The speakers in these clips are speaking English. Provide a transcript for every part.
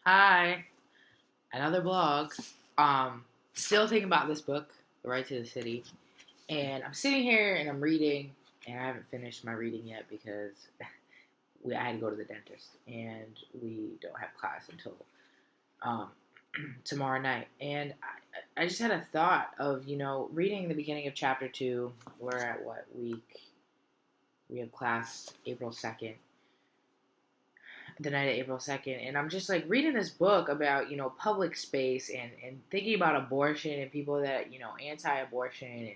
Hi, another blog. Still thinking about this book, The Right to the City, and I'm sitting here and I'm reading, and I haven't finished my reading yet because I had to go to the dentist, and we don't have class until um, tomorrow night. And I just had a thought of reading the beginning of chapter two. We're at what week? We have class April 2nd, the night of April 2nd, and I'm just like reading this book about public space and thinking about abortion and people that anti-abortion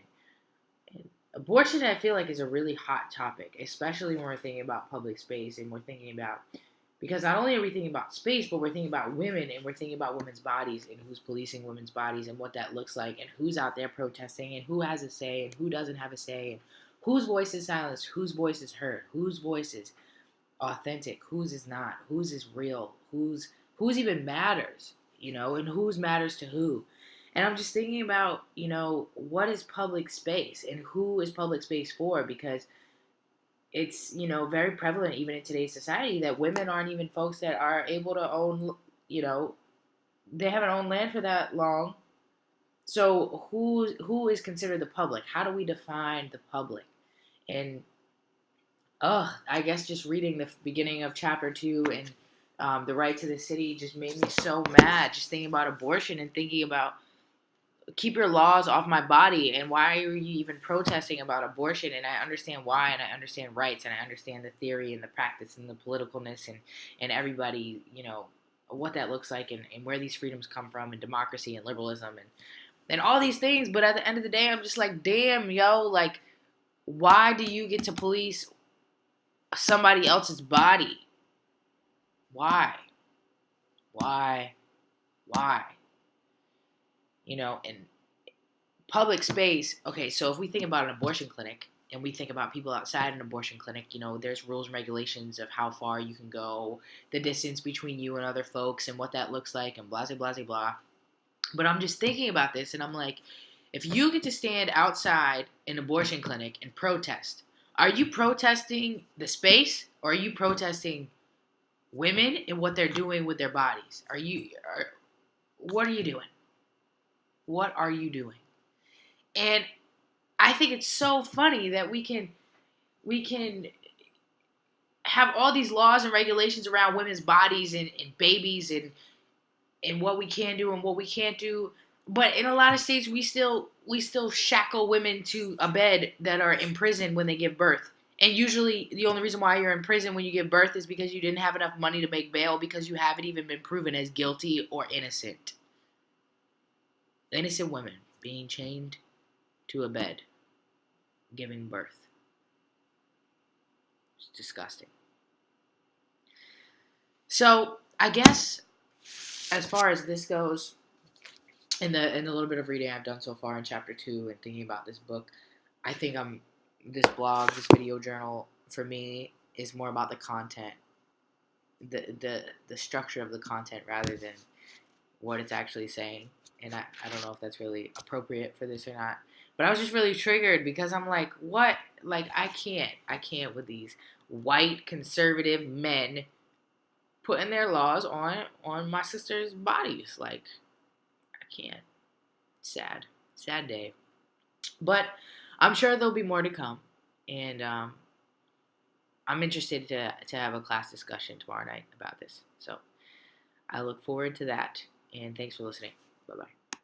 and abortion. I feel like is a really hot topic, especially when we're thinking about public space and we're thinking about because not only are we thinking about space, but we're thinking about women and we're thinking about women's bodies and who's policing women's bodies and what that looks like and who's out there protesting and who has a say and who doesn't have a say and whose voice is silenced, whose voice is heard, whose voice is authentic, whose is not, whose is real, whose even matters, and whose matters to who. And I'm just thinking about, what is public space and who is public space for because it's, very prevalent even in today's society that women aren't even folks that are able to own, you know, they haven't owned land for that long. So who is considered the public? How do we define the public? And I guess just reading the beginning of chapter two and the right to the city just made me so mad. Just thinking about abortion and thinking about keep your laws off my body and why are you even protesting about abortion? And I understand why, and I understand rights, and I understand the theory and the practice and the politicalness and everybody, what that looks like and where these freedoms come from and democracy and liberalism and all these things. But at the end of the day, I'm just like, damn, yo, like, why do you get to police somebody else's body? Why? Why? Why? And public space. Okay, so if we think about an abortion clinic and we think about people outside an abortion clinic, there's rules and regulations of how far you can go, the distance between you and other folks, and what that looks like, and blah, blah, blah, blah. But I'm just thinking about this, and I'm like, if you get to stand outside an abortion clinic and protest, are you protesting the space or are you protesting women and what they're doing with their bodies? What are you doing? What are you doing? And I think it's so funny that we can have all these laws and regulations around women's bodies and babies and what we can do and what we can't do. But in a lot of states we still shackle women to a bed that are in prison when they give birth. And usually the only reason why you're in prison when you give birth is because you didn't have enough money to make bail because you haven't even been proven as guilty or innocent. Innocent women being chained to a bed, giving birth. It's disgusting. So I guess as far as this goes, in the little bit of reading I've done so far in chapter two and thinking about this book, I think this blog, this video journal for me is more about the content, the structure of the content rather than what it's actually saying. And I don't know if that's really appropriate for this or not. But I was just really triggered because I'm like, what? Like I can't with these white conservative men putting their laws on my sister's bodies. Like I can't. Sad day. But I'm sure there'll be more to come, and I'm interested to have a class discussion tomorrow night about this. So I look forward to that, and thanks for listening. Bye bye.